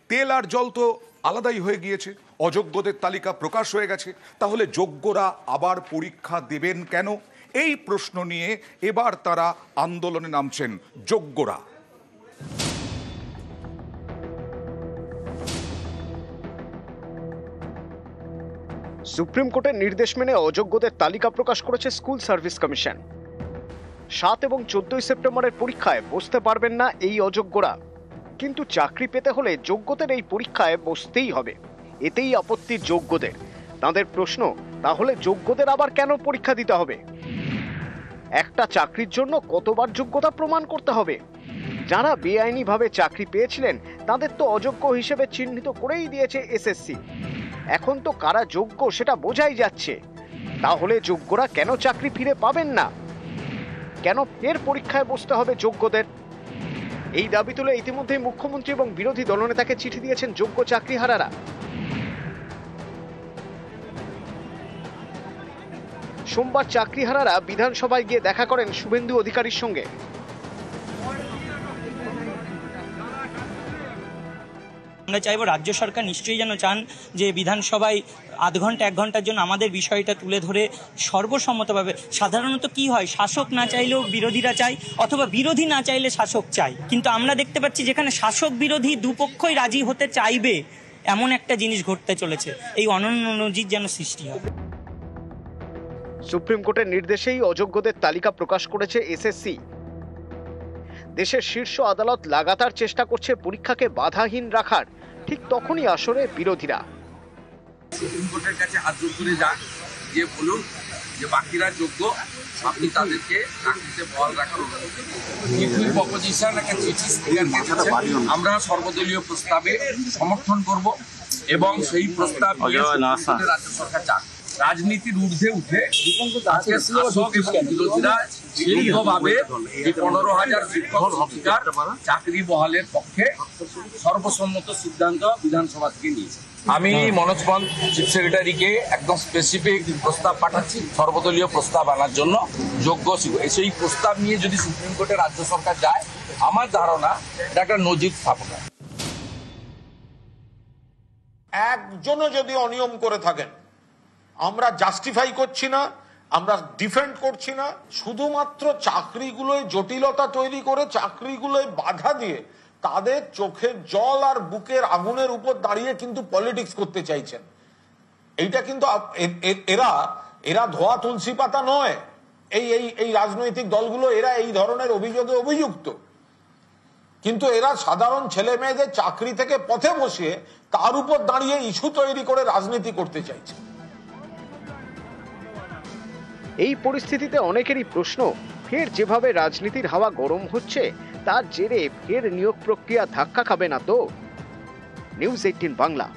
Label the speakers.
Speaker 1: তেল আর জল তো আলাদাই হয়ে গিয়েছে, অযোগ্যদের তালিকা প্রকাশ হয়ে গেছে। তাহলে যোগ্যরা আবার পরীক্ষা দেবেন কেন? এই প্রশ্ন নিয়ে এবার তারা আন্দোলনে নামছেন যোগ্যরা।
Speaker 2: সুপ্রিম কোর্টের নির্দেশ মেনে অযোগ্যদের তালিকা প্রকাশ করেছে স্কুল সার্ভিস কমিশন। 7 এবং 14 সেপ্টেম্বরের পরীক্ষায় বসতে পারবেন না এই অযোগ্যরা, কিন্তু চাকরি পেতে হলে যোগ্যদের এই পরীক্ষায় বসতেই হবে। এতেই আপত্তি যোগ্যদের। তাদের প্রশ্ন, তাহলে যোগ্যদের আবার কেন পরীক্ষা দিতে হবে? একটা চাকরির জন্য কতবার যোগ্যতা প্রমাণ করতে হবে? যারা বেআইনিভাবে চাকরি পেয়েছিলেন তাদের তো অযোগ্য হিসেবে চিহ্নিত করেই দিয়েছে এসএসসি। এখন তো কারা যোগ্য সেটা বোঝাই যাচ্ছে। তাহলে যোগ্যরা কেন চাকরি ফিরে পাবেন না? কেন ফের পরীক্ষায় বসতে হবে যোগ্যদের? এই দাবি তুলে ইতিমধ্যেই মুখ্যমন্ত্রী এবং বিরোধী দলনেতাকে চিঠি দিয়েছেন যোগ্য চাকরিহারারা। সোমবার চাকরিহারারা বিধানসভায় গিয়ে দেখা করেন শুভেন্দু অধিকারীর সঙ্গে।
Speaker 3: আমরা চাইব রাজ্য সরকার নিশ্চয়ই যেন চান যে বিধানসভায় আধ ঘন্টা 1 ঘন্টার জন্য আমাদের বিষয়টা তুলে ধরে সর্বসম্মতভাবে, সাধারণত কি হয়, শাসক না চাইলেও বিরোধীরা চায়, অথবা বিরোধী না চাইলে শাসক চায়, কিন্তু আমরা দেখতে পাচ্ছি যেখানে শাসক বিরোধী দুপক্ষই রাজি হতে চাইবে এমন একটা জিনিস ঘটতে চলেছে। এই অনন্য নজির যেন সৃষ্টি হয়।
Speaker 2: সুপ্রিম কোর্টের নির্দেশেই অযোগ্যদের তালিকা প্রকাশ করেছে এসএসসি। দেশের শীর্ষ আদালত লাগাতার চেষ্টা করছে পরীক্ষাকে বাধাহীন রাখার। ঠিক তখনই আসরে বিরোধীরা।
Speaker 4: সুপ্রিম কোর্টের কাছে হাত জোর করে যান, যে বলুন যে বাকিরা যোগ্য, আপনি তাদেরকে চাকরিতে বহাল রাখার অনুমতি দিন। অপোজিশন একটা চিঠি স্পিকারকে দিচ্ছে, আমরা সর্বদলীয় প্রস্তাবে সমর্থন করব এবং সেই প্রস্তাব রাজ্য সরকার চান। রাজনীতির ঊর্ধ্বে উঠে শাসক এবং বিরোধীরা দীর্ঘভাবে 15,000 শিক্ষক শিক্ষিকার চাকরি বহালের পক্ষে সর্বসম্মত সিদ্ধান্ত বিধানসভা থেকে নিয়েছে। আমি মনোজ পন্ত চিফ সেক্রেটারিকে একদম স্পেসিফিক প্রস্তাব পাঠাচ্ছি সর্বদলীয় প্রস্তাব আনার জন্য। যোগ্য সেই প্রস্তাব নিয়ে যদি সুপ্রিম কোর্টে রাজ্য সরকার যায়, আমার ধারণা এটা একটা নজির স্থাপন।
Speaker 5: একজনও যদি অনিয়ম করে থাকেন, আমরা জাস্টিফাই করছি না, আমরা ডিফেন্ড করছি না। শুধুমাত্র চাকরিগুলোয় জটিলতা তৈরি করে, চাকরিগুলোয় বাধা দিয়ে তাদের চোখের জল আর বুকের আগুনের উপর দাঁড়িয়ে কিন্তু পলিটিক্স করতে চাইছেন। এইটা কিন্তু এরা ধোয়া তুলসী পাতা নয়। এই রাজনৈতিক দলগুলো এরা এই ধরনের অভিযোগে অভিযুক্ত, কিন্তু এরা সাধারণ ছেলে মেয়েদের চাকরি থেকে পথে বসিয়ে তার উপর দাঁড়িয়ে ইস্যু তৈরি করে রাজনীতি করতে চাইছে।
Speaker 2: এই পরিস্থিতিতে অনেকেরই প্রশ্ন, ফের যেভাবে রাজনীতির হাওয়া গরম হচ্ছে তার জেরে ফের নিয়োগ প্রক্রিয়া ধাক্কা খাবে না তো? নিউজ 18 বাংলা।